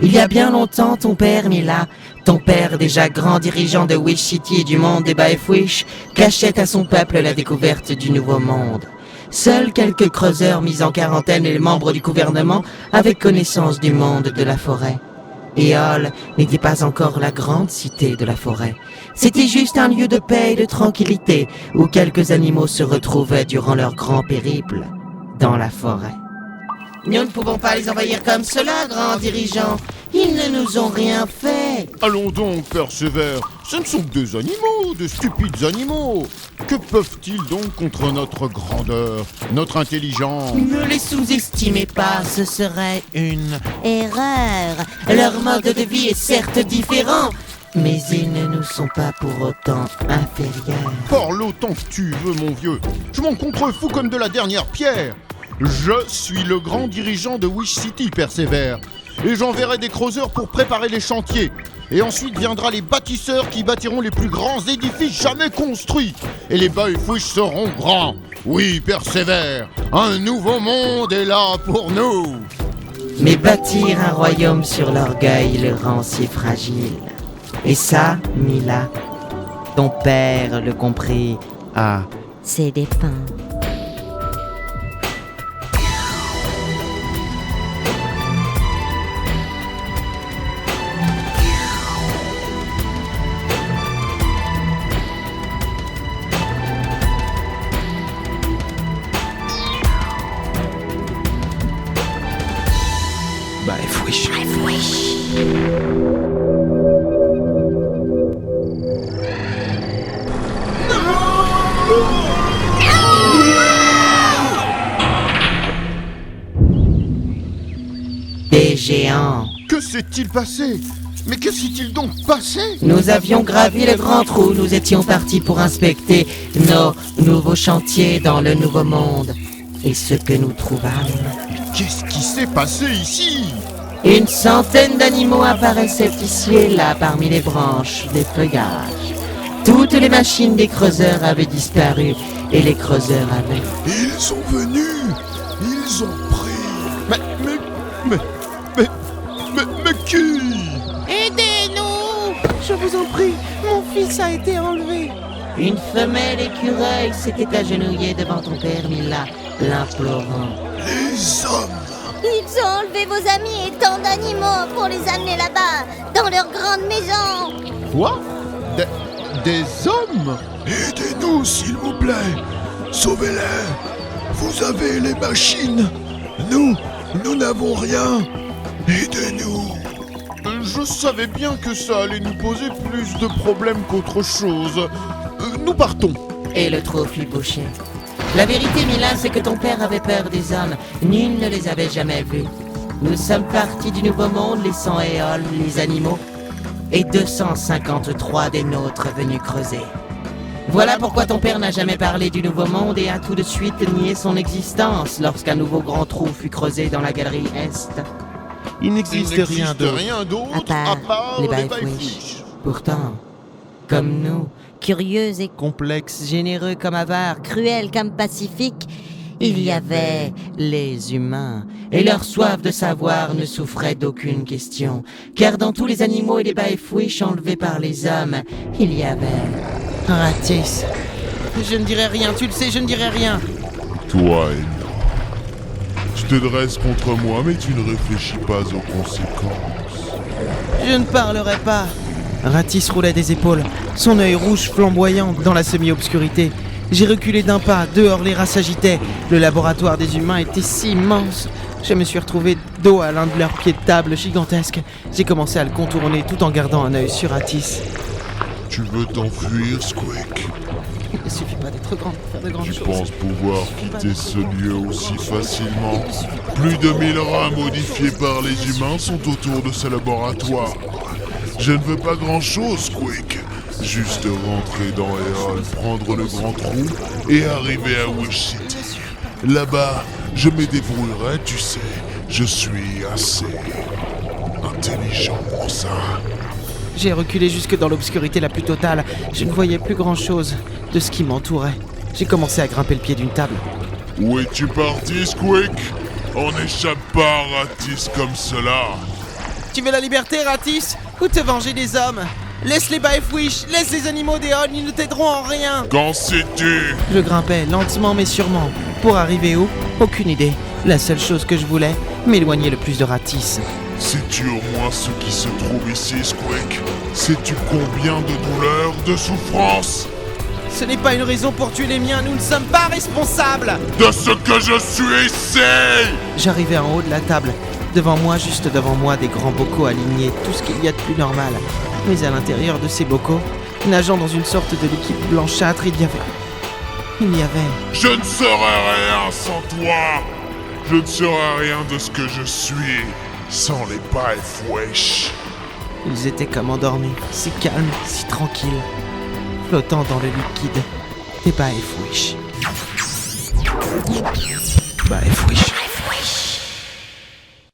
Il y a bien longtemps, ton père, Mila, ton père déjà grand dirigeant de Wish City et du monde des Baefwish, cachait à son peuple la découverte du nouveau monde. Seuls quelques creuseurs mis en quarantaine et les membres du gouvernement avaient connaissance du monde de la forêt. Éole n'était pas encore la grande cité de la forêt. C'était juste un lieu de paix et de tranquillité où quelques animaux se retrouvaient durant leur grand périple dans la forêt. Nous ne pouvons pas les envahir comme cela, grand dirigeant. Ils ne nous ont rien fait. Allons donc, Père Sévère. Ce ne sont que des animaux, de stupides animaux. Que peuvent-ils donc contre notre grandeur, notre intelligence? Ne les sous-estimez pas, ce serait une erreur. Leur mode de vie est certes différent, mais ils ne nous sont pas pour autant inférieurs. Parle autant que tu veux, mon vieux. Je m'en contrefous comme de la dernière pierre. Je suis le grand dirigeant de Wish City, Père Sévère. Et j'enverrai des creuseurs pour préparer les chantiers. Et ensuite viendra les bâtisseurs qui bâtiront les plus grands édifices jamais construits. Et les Baefwish seront grands. Oui, Père Sévère, un nouveau monde est là pour nous. Mais bâtir un royaume sur l'orgueil le rend si fragile. Et ça, Mila, ton père le comprit à ses dépens. Baefwish. Des géants. Que s'est-il passé? Mais que s'est-il donc passé? Nous avions gravi le grand trou, nous étions partis pour inspecter nos nouveaux chantiers dans le nouveau monde. Et ce que nous trouvâmes... Qu'est-ce qui s'est passé ici? Une centaine d'animaux apparaissaient ici et là parmi les branches des feuillages. Toutes les machines des creuseurs avaient disparu et les creuseurs avaient... Ils sont venus. Ils ont pris. Mais qui? Aidez-nous! Je vous en prie, mon fils a été enlevé. Une femelle écureuil s'était agenouillée devant ton père Mila, l'implorant. Les hommes. Ils ont enlevé vos amis et tant d'animaux pour les amener là-bas, dans leur grande maison. Quoi? Des hommes? Aidez-nous, s'il vous plaît. Sauvez-les. Vous avez les machines. Nous n'avons rien. Aidez-nous. Je savais bien que ça allait nous poser plus de problèmes qu'autre chose. Nous partons. Et le trou fut bouché. La vérité, Mila, c'est que ton père avait peur des hommes. Nul ne les avait jamais vus. Nous sommes partis du Nouveau Monde, laissant Éole, les animaux, et 253 des nôtres venus creuser. Voilà pourquoi ton père n'a jamais parlé du Nouveau Monde et a tout de suite nié son existence lorsqu'un nouveau grand trou fut creusé dans la galerie Est. Il n'existe rien d'autre. À part les Baefwish. Pourtant, comme nous, Curieux et complexes, généreux comme avares, cruel comme pacifique, il y avait les humains, et leur soif de savoir ne souffrait d'aucune question, car dans tous les animaux et les Baefwish enlevés par les hommes, il y avait... Ratis. Je ne dirai rien, tu le sais, je ne dirai rien. Toi, Emma. Tu te dresses contre moi, mais tu ne réfléchis pas aux conséquences. Je ne parlerai pas. Ratis roulait des épaules, son œil rouge flamboyant dans la semi-obscurité. J'ai reculé d'un pas, dehors les rats s'agitaient. Le laboratoire des humains était si immense. Je me suis retrouvé dos à l'un de leurs pieds de table gigantesques. J'ai commencé à le contourner tout en gardant un œil sur Ratis. Tu veux t'enfuir, Squeak? Il ne suffit pas d'être grand pour faire de grandes Tu choses. penses pouvoir quitter ce lieu aussi facilement? Plus de 1000 rats modifiés par les humains sont autour de ce laboratoire. Je ne veux pas grand-chose, Squeak. Juste rentrer dans Éole, prendre le grand trou et arriver à Wish City. Là-bas, je me débrouillerai, tu sais. Je suis assez intelligent pour ça. J'ai reculé jusque dans l'obscurité la plus totale. Je ne voyais plus grand-chose de ce qui m'entourait. J'ai commencé à grimper le pied d'une table. Où es-tu parti, Squeak? On n'échappe pas à Ratis comme cela. Tu veux la liberté, Ratis? Ou te venger des hommes? Laisse les Baefwish, laisse les animaux des Hall, ils ne t'aideront en rien. Qu'en sais-tu? Je grimpais lentement mais sûrement. Pour arriver où? Aucune idée. La seule chose que je voulais, m'éloigner le plus de Ratis. Sais-tu au moins ce qui se trouve ici, Squeak? Sais-tu combien de douleurs, de souffrances? Ce n'est pas une raison pour tuer les miens, nous ne sommes pas responsables. De ce que je suis ici! J'arrivais en haut de la table. Devant moi, juste devant moi, des grands bocaux alignés, tout ce qu'il y a de plus normal. Mais à l'intérieur de ces bocaux, nageant dans une sorte de liquide blanchâtre, il y avait... Je ne serai rien sans toi! Je ne serai rien de ce que je suis sans les Baefwish. Ils étaient comme endormis, si calmes, si tranquilles, flottant dans le liquide des Baefwish. Baefwish.